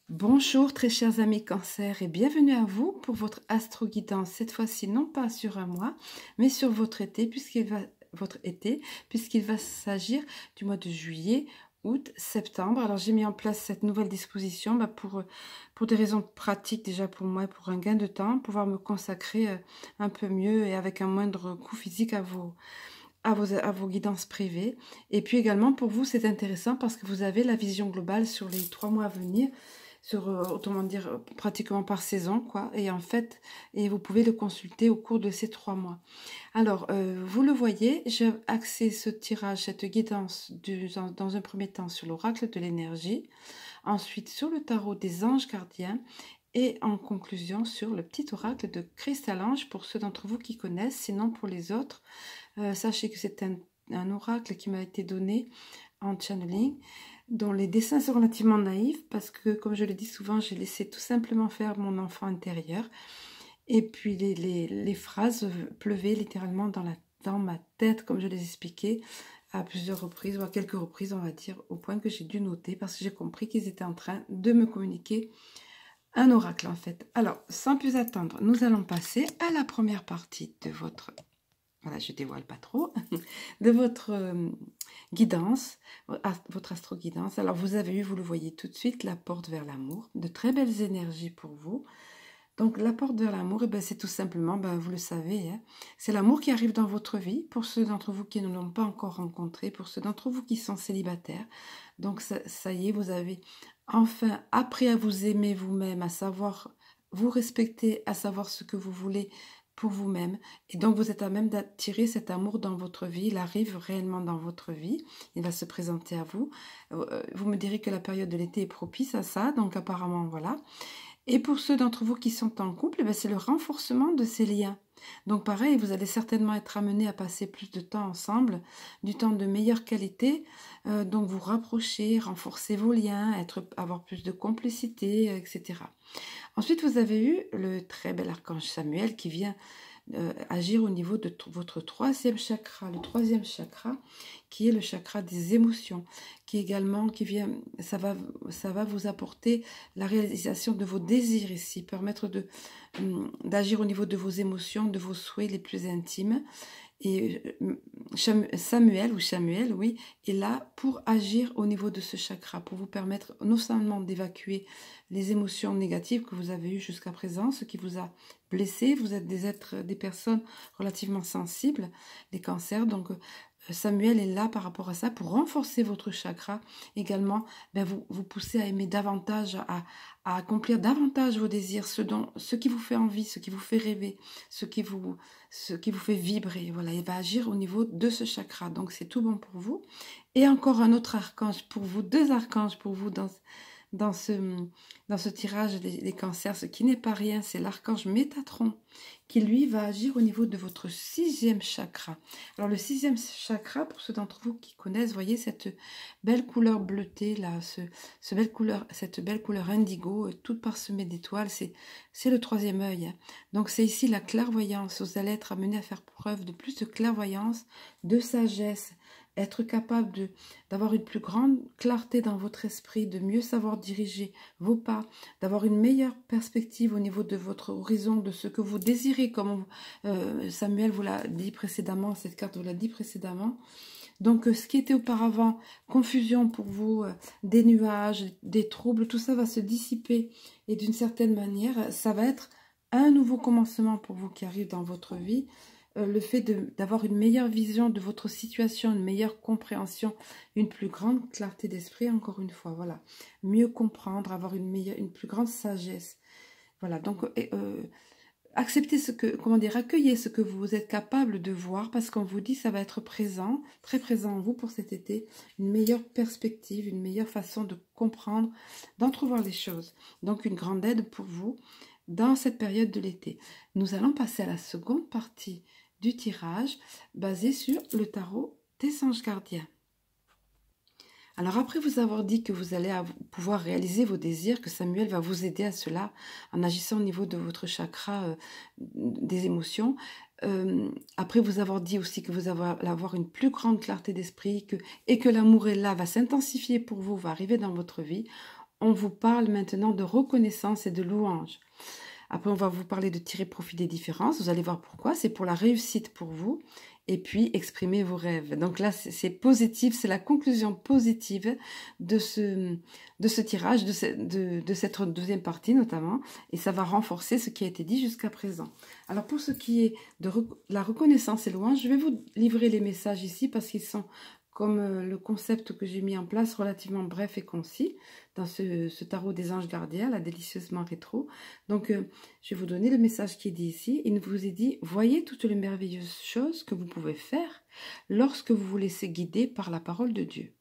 Bonjour très chers amis Cancer et bienvenue à vous pour votre astro-guidance, cette fois-ci non pas sur un mois, mais sur votre été, puisqu'il va s'agir du mois de juillet, août, septembre. Alors j'ai mis en place cette nouvelle disposition pour des raisons pratiques déjà pour moi, pour un gain de temps, pouvoir me consacrer un peu mieux et avec un moindre coût physique à vos guidances privées. Et puis également pour vous c'est intéressant parce que vous avez la vision globale sur les 3 mois à venir, sur autrement dire pratiquement par saison quoi, et en fait vous pouvez le consulter au cours de ces 3 mois. Alors vous le voyez, j'ai axé ce tirage, cette guidance dans un premier temps sur l'oracle de l'énergie, ensuite sur le tarot des anges gardiens et en conclusion sur le petit oracle de Cristal-Ange pour ceux d'entre vous qui connaissent. Sinon pour les autres, sachez que c'est un oracle qui m'a été donné en channeling, dont les dessins sont relativement naïfs parce que, comme je le dis souvent, j'ai laissé tout simplement faire mon enfant intérieur. Et puis les phrases pleuvaient littéralement dans ma tête, comme je les expliquais à plusieurs reprises, ou à quelques reprises, on va dire, au point que j'ai dû noter parce que j'ai compris qu'ils étaient en train de me communiquer un oracle en fait. Alors, sans plus attendre, nous allons passer à la première partie de votre... Voilà, je dévoile pas trop, de votre guidance, votre astro-guidance. Alors, vous avez eu, vous le voyez tout de suite, la porte vers l'amour, de très belles énergies pour vous. Donc, la porte vers l'amour, eh ben, c'est tout simplement, ben, vous le savez, hein, c'est l'amour qui arrive dans votre vie, pour ceux d'entre vous qui ne l'ont pas encore rencontré, pour ceux d'entre vous qui sont célibataires. Donc, ça y est, vous avez enfin appris à vous aimer vous-même, à savoir vous respecter, à savoir ce que vous voulez pour vous-même. Et donc, vous êtes à même d'attirer cet amour dans votre vie. Il arrive réellement dans votre vie. Il va se présenter à vous. Vous me direz que la période de l'été est propice à ça. Donc, apparemment, voilà. Et pour ceux d'entre vous qui sont en couple, ben c'est le renforcement de ces liens. Donc pareil, vous allez certainement être amenés à passer plus de temps ensemble, du temps de meilleure qualité, donc vous rapprocher, renforcer vos liens, avoir plus de complicité, etc. Ensuite, vous avez eu le très bel archange Samuel qui vient agir au niveau de votre troisième chakra, le troisième chakra qui est le chakra des émotions, qui également ça va vous apporter la réalisation de vos désirs ici, permettre d'agir au niveau de vos émotions, de vos souhaits les plus intimes. Et Samuel, oui, est là pour agir au niveau de ce chakra, pour vous permettre non seulement d'évacuer les émotions négatives que vous avez eues jusqu'à présent, ce qui vous a blessé. Vous êtes des personnes relativement sensibles, les cancers, donc Samuel est là par rapport à ça pour renforcer votre chakra. Également, ben vous poussez à aimer davantage, à accomplir davantage vos désirs, ce qui vous fait envie, ce qui vous fait rêver, ce qui vous fait vibrer. Voilà, il va agir au niveau de ce chakra. Donc, c'est tout bon pour vous. Et encore un autre archange pour vous, 2 archanges pour vous dans ce tirage des cancers. Ce qui n'est pas rien, c'est l'archange Métatron qui lui va agir au niveau de votre 6e chakra. Alors le 6e chakra, pour ceux d'entre vous qui connaissent, voyez cette belle couleur bleutée là, cette belle couleur indigo, toute parsemée d'étoiles, c'est le 3e œil. Hein. Donc c'est ici la clairvoyance. Vous allez être amené à faire preuve de plus de clairvoyance, de sagesse, être capable d'avoir une plus grande clarté dans votre esprit, de mieux savoir diriger vos pas, d'avoir une meilleure perspective au niveau de votre horizon, de ce que vous désirez, comme Samuel vous l'a dit précédemment, cette carte vous l'a dit précédemment. Donc ce qui était auparavant confusion pour vous, des nuages, des troubles, tout ça va se dissiper et d'une certaine manière, ça va être un nouveau commencement pour vous qui arrive dans votre vie. Le fait d'avoir une meilleure vision de votre situation, une meilleure compréhension, une plus grande clarté d'esprit, encore une fois, voilà. Mieux comprendre, avoir une plus grande sagesse. Voilà, donc acceptez accueillez ce que vous êtes capable de voir, parce qu'on vous dit ça va être présent, très présent en vous pour cet été, une meilleure perspective, une meilleure façon de comprendre, d'entrevoir les choses. Donc une grande aide pour vous dans cette période de l'été. Nous allons passer à la seconde partie du tirage basé sur le tarot des anges gardiens. Alors après vous avoir dit que vous allez pouvoir réaliser vos désirs, que Samuel va vous aider à cela en agissant au niveau de votre chakra des émotions, après vous avoir dit aussi que vous allez avoir une plus grande clarté d'esprit et que l'amour est là, va s'intensifier pour vous, va arriver dans votre vie, on vous parle maintenant de reconnaissance et de louange. Après, on va vous parler de tirer profit des différences. Vous allez voir pourquoi. C'est pour la réussite pour vous. Et puis, exprimer vos rêves. Donc là, c'est positif. C'est la conclusion positive de ce tirage, de cette deuxième partie notamment. Et ça va renforcer ce qui a été dit jusqu'à présent. Alors, pour ce qui est de la reconnaissance et louange, je vais vous livrer les messages ici parce qu'ils sont comme le concept que j'ai mis en place, relativement bref et concis, dans ce tarot des anges gardiens, là, délicieusement rétro. Donc, je vais vous donner le message qui est dit ici. Il vous est dit, voyez toutes les merveilleuses choses que vous pouvez faire lorsque vous vous laissez guider par la parole de Dieu.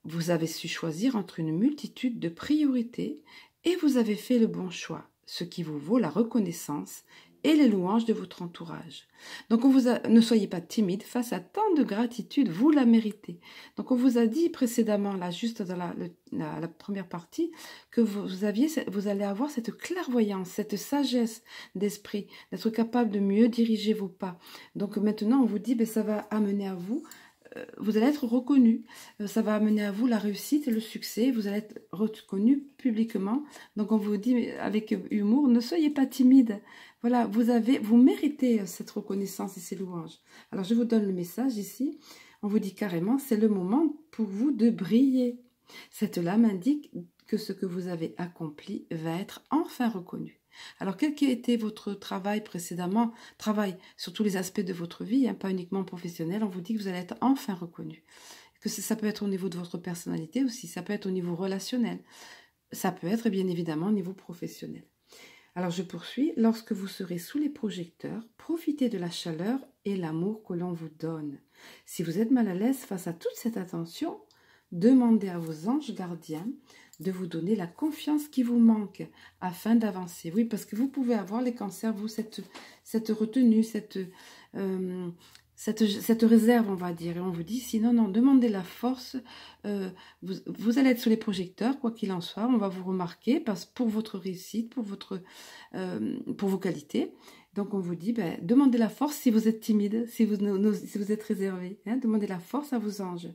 Vous avez su choisir entre une multitude de priorités et vous avez fait le bon choix, ce qui vous vaut la reconnaissance et les louanges de votre entourage. Donc, ne soyez pas timide face à tant de gratitude, vous la méritez. Donc, on vous a dit précédemment, là, juste dans la première partie, que vous allez avoir cette clairvoyance, cette sagesse d'esprit, d'être capable de mieux diriger vos pas. Donc, maintenant, on vous dit, ben, ça va amener à vous, vous allez être reconnu, ça va amener à vous la réussite et le succès, vous allez être reconnu publiquement. Donc on vous dit avec humour, ne soyez pas timide. Voilà, vous méritez cette reconnaissance et ces louanges. Alors je vous donne le message ici, on vous dit carrément, c'est le moment pour vous de briller. Cette lame indique que ce que vous avez accompli va être enfin reconnu. Alors, quel qui a été votre travail précédemment, travail sur tous les aspects de votre vie, hein, pas uniquement professionnel, on vous dit que vous allez être enfin reconnu. Que ça peut être au niveau de votre personnalité aussi, ça peut être au niveau relationnel, ça peut être bien évidemment au niveau professionnel. Alors, je poursuis. Lorsque vous serez sous les projecteurs, profitez de la chaleur et l'amour que l'on vous donne. Si vous êtes mal à l'aise face à toute cette attention, demandez à vos anges gardiens de vous donner la confiance qui vous manque afin d'avancer. Oui, parce que vous pouvez avoir les cancers, vous, cette retenue, cette réserve, on va dire. Et on vous dit, sinon, non, demandez la force. Vous allez être sous les projecteurs, quoi qu'il en soit. On va vous remarquer pour votre réussite, pour vos qualités. Donc, on vous dit, ben, demandez la force si vous êtes timide, si vous êtes réservé. Hein, demandez la force à vos anges.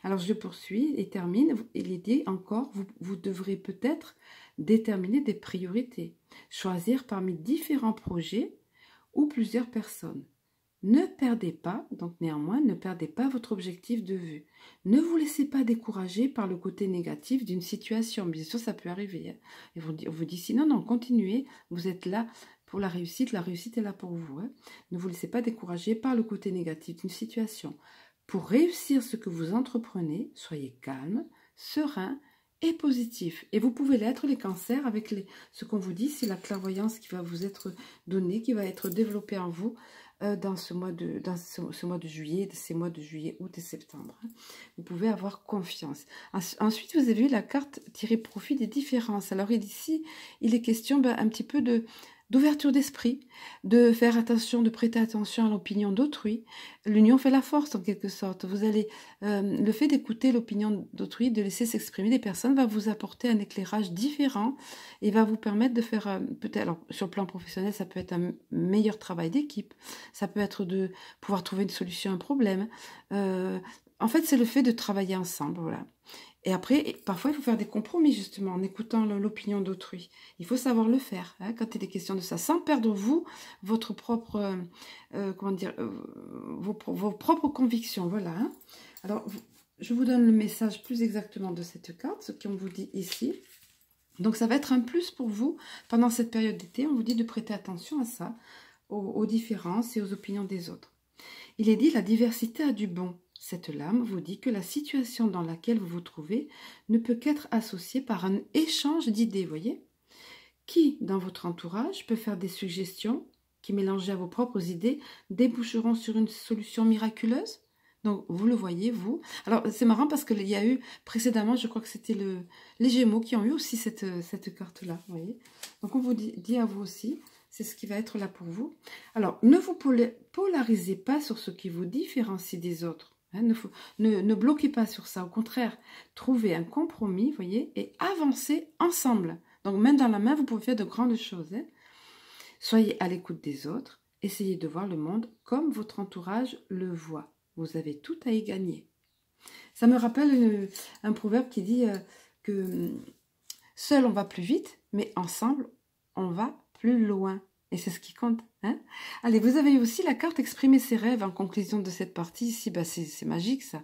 Alors, je poursuis et termine. Il est dit encore, vous devrez peut-être déterminer des priorités, choisir parmi différents projets ou plusieurs personnes. Ne perdez pas, donc néanmoins, ne perdez pas votre objectif de vue. Ne vous laissez pas décourager par le côté négatif d'une situation. Bien sûr, ça peut arriver. Hein. Et on vous dit sinon, non, continuez, vous êtes là pour la réussite est là pour vous. Hein. Ne vous laissez pas décourager par le côté négatif d'une situation. Pour réussir ce que vous entreprenez, soyez calme, serein et positif. Et vous pouvez l'être, les cancers, avec ce qu'on vous dit, c'est la clairvoyance qui va vous être donnée, qui va être développée en vous dans ce mois de juillet, ces mois de juillet, août et septembre. Vous pouvez avoir confiance. Ensuite, vous avez vu la carte tirer profit des différences. Alors ici, il est question un petit peu d'ouverture d'esprit, de faire attention, de prêter attention à l'opinion d'autrui. L'union fait la force en quelque sorte. Vous allez, le fait d'écouter l'opinion d'autrui, de laisser s'exprimer des personnes, va vous apporter un éclairage différent et va vous permettre de faire peut-être, alors sur le plan professionnel, ça peut être un meilleur travail d'équipe, ça peut être de pouvoir trouver une solution à un problème. En fait, c'est le fait de travailler ensemble, voilà. Et après, parfois, il faut faire des compromis, justement, en écoutant l'opinion d'autrui. Il faut savoir le faire, hein, quand il est question de ça, sans perdre, votre propre, vos propres convictions, voilà. Hein. Alors, je vous donne le message plus exactement de cette carte, ce qu'on vous dit ici. Donc, ça va être un plus pour vous, pendant cette période d'été, on vous dit de prêter attention à ça, aux différences et aux opinions des autres. Il est dit, la diversité a du bon. Cette lame vous dit que la situation dans laquelle vous vous trouvez ne peut qu'être associée par un échange d'idées, voyez. Qui, dans votre entourage, peut faire des suggestions qui, mélangées à vos propres idées, déboucheront sur une solution miraculeuse? Donc, vous le voyez, vous. Alors, c'est marrant parce qu'il y a eu, précédemment, je crois que c'était les Gémeaux qui ont eu aussi cette carte-là, vous voyez. Donc, on vous dit à vous aussi, c'est ce qui va être là pour vous. Alors, ne vous polarisez pas sur ce qui vous différencie des autres. Hein, ne bloquez pas sur ça, au contraire, trouvez un compromis, voyez, et avancez ensemble. Donc, main dans la main, vous pouvez faire de grandes choses. Hein. Soyez à l'écoute des autres, essayez de voir le monde comme votre entourage le voit. Vous avez tout à y gagner. Ça me rappelle un proverbe qui dit que seul on va plus vite, mais ensemble on va plus loin. Et c'est ce qui compte. Hein? Allez, vous avez aussi la carte exprimer ses rêves en conclusion de cette partie ici. Bah, c'est magique ça.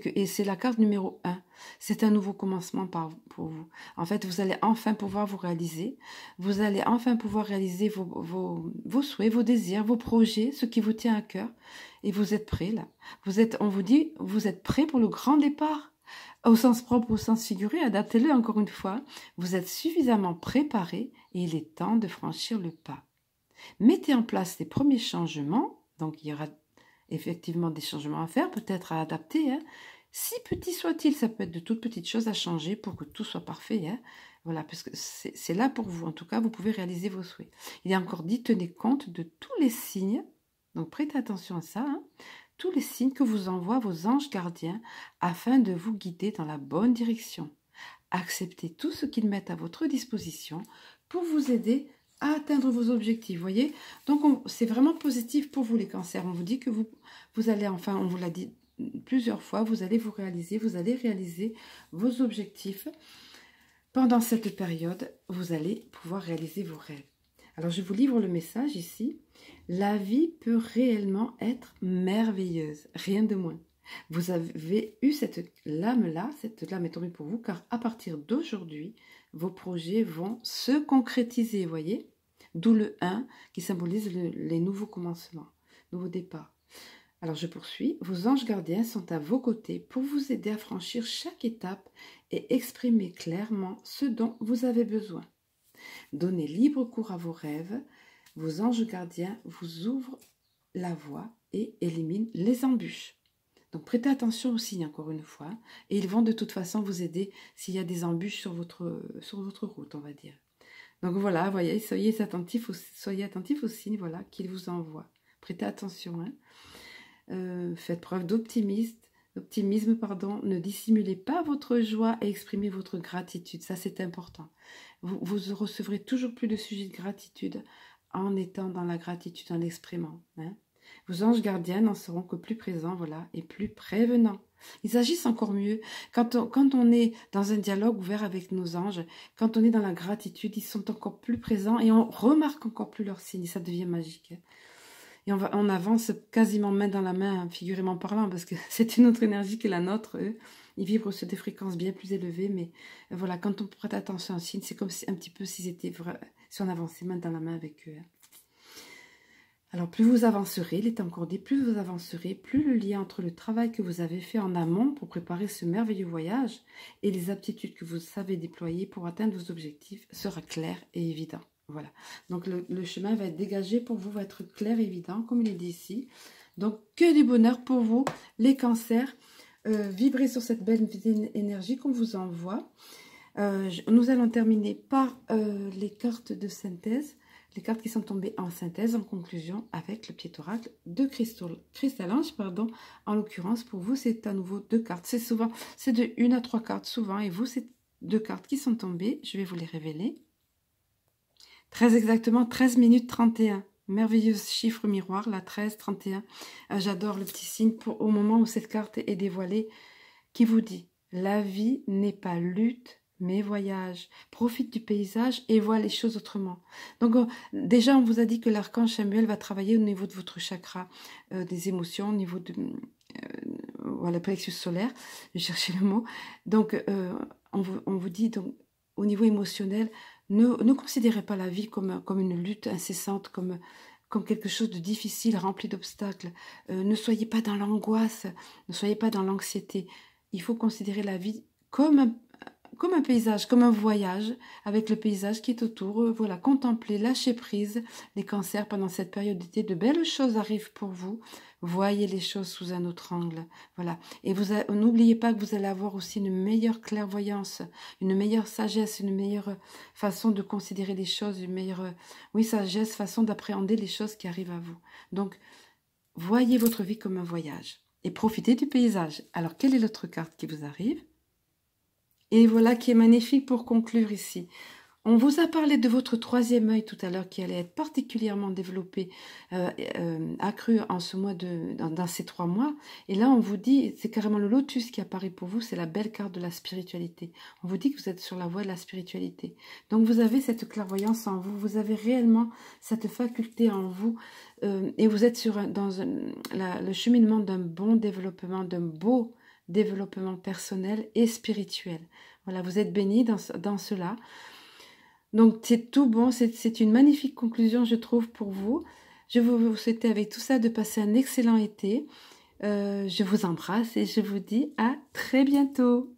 Et c'est la carte numéro 1. C'est un nouveau commencement pour vous. En fait, vous allez enfin pouvoir vous réaliser. Vous allez enfin pouvoir réaliser vos souhaits, vos désirs, vos projets, ce qui vous tient à cœur. Et vous êtes prêts là. On vous dit, vous êtes prêts pour le grand départ. Au sens propre, au sens figuré, adaptez-le encore une fois. Vous êtes suffisamment préparés et il est temps de franchir le pas. Mettez en place les premiers changements, donc il y aura effectivement des changements à faire, peut-être à adapter, hein. Si petits soient-ils, ça peut être de toutes petites choses à changer pour que tout soit parfait, hein. Voilà, parce que c'est là pour vous, en tout cas, vous pouvez réaliser vos souhaits. Il est encore dit, tenez compte de tous les signes, donc prêtez attention à ça, hein, tous les signes que vous envoient vos anges gardiens afin de vous guider dans la bonne direction. Acceptez tout ce qu'ils mettent à votre disposition pour vous aider à atteindre vos objectifs, voyez. Donc, c'est vraiment positif pour vous, les cancers. On vous dit que vous allez, enfin, on vous l'a dit plusieurs fois, vous allez réaliser vos objectifs. Pendant cette période, vous allez pouvoir réaliser vos rêves. Alors, je vous livre le message ici. La vie peut réellement être merveilleuse, rien de moins. Vous avez eu cette lame-là, cette lame est tombée pour vous, car à partir d'aujourd'hui, vos projets vont se concrétiser, voyez. D'où le 1 qui symbolise les nouveaux commencements, nouveaux départs. Alors je poursuis. Vos anges gardiens sont à vos côtés pour vous aider à franchir chaque étape et exprimer clairement ce dont vous avez besoin. Donnez libre cours à vos rêves. Vos anges gardiens vous ouvrent la voie et éliminent les embûches. Donc prêtez attention aussi, encore une fois, et ils vont de toute façon vous aider s'il y a des embûches sur votre route, on va dire. Donc voilà, voyez, soyez attentifs aux signes, voilà, qu'ils vous envoient. Prêtez attention, hein. Faites preuve d'optimisme, ne dissimulez pas votre joie et exprimez votre gratitude, ça c'est important. Vous recevrez toujours plus de sujets de gratitude en étant dans la gratitude, en l'exprimant, hein. Vos anges gardiens n'en seront que plus présents, voilà, et plus prévenants. Ils agissent encore mieux. Quand on est dans un dialogue ouvert avec nos anges, quand on est dans la gratitude, ils sont encore plus présents et on remarque encore plus leurs signes. Ça devient magique. Et on avance quasiment main dans la main, figuralement parlant, parce que c'est une autre énergie que la nôtre. Eux, ils vibrent sur des fréquences bien plus élevées, mais voilà, quand on prête attention aux signes, c'est comme si, un petit peu si on avançait main dans la main avec eux. Alors, plus vous avancerez, il est encore dit, plus vous avancerez, plus le lien entre le travail que vous avez fait en amont pour préparer ce merveilleux voyage et les aptitudes que vous savez déployer pour atteindre vos objectifs sera clair et évident. Voilà. Donc, le chemin va être dégagé pour vous, va être clair et évident, comme il est dit ici. Donc, que du bonheur pour vous, les cancers. Vibrez sur cette belle énergie qu'on vous envoie. Nous allons terminer par les cartes de synthèse. Les cartes qui sont tombées en synthèse, en conclusion, avec le pied oracle de Cristal-Ange, pardon. En l'occurrence, pour vous, c'est à nouveau 2 cartes. C'est de 1 à 3 cartes souvent. Et vous, c'est 2 cartes qui sont tombées. Je vais vous les révéler. Très exactement, 13 minutes 31. Merveilleux chiffre miroir, la 13, 31. J'adore le petit signe au moment où cette carte est dévoilée, qui vous dit « La vie n'est pas lutte, mais voyage. Profite du paysage et vois les choses autrement. » Donc déjà, on vous a dit que l'archange Samuel va travailler au niveau de votre chakra des émotions, au niveau de voilà, plexus solaire. Je cherchais le mot. Donc, on vous dit donc au niveau émotionnel, ne considérez pas la vie comme une lutte incessante, comme quelque chose de difficile, rempli d'obstacles. Ne soyez pas dans l'angoisse, ne soyez pas dans l'anxiété. Il faut considérer la vie comme un paysage, comme un voyage, avec le paysage qui est autour. Voilà, contemplez, lâchez prise. Les cancers, pendant cette période d'été, de belles choses arrivent pour vous. Voyez les choses sous un autre angle. Voilà. Et n'oubliez pas que vous allez avoir aussi une meilleure clairvoyance, une meilleure sagesse, une meilleure façon de considérer les choses, une meilleure, sagesse, façon d'appréhender les choses qui arrivent à vous. Donc, voyez votre vie comme un voyage et profitez du paysage. Alors, quelle est l'autre carte qui vous arrive ? Et voilà qui est magnifique pour conclure ici. On vous a parlé de votre troisième œil tout à l'heure qui allait être particulièrement développé, accru en ce mois dans ces 3 mois. Et là, on vous dit, c'est carrément le lotus qui apparaît pour vous, c'est la belle carte de la spiritualité. On vous dit que vous êtes sur la voie de la spiritualité. Donc vous avez cette clairvoyance en vous, vous avez réellement cette faculté en vous et vous êtes le cheminement d'un bon développement, d'un beau développement personnel et spirituel. Voilà, vous êtes bénis dans cela. Donc c'est tout bon, c'est une magnifique conclusion je trouve pour vous. Je vous souhaite avec tout ça de passer un excellent été. Je vous embrasse et je vous dis à très bientôt.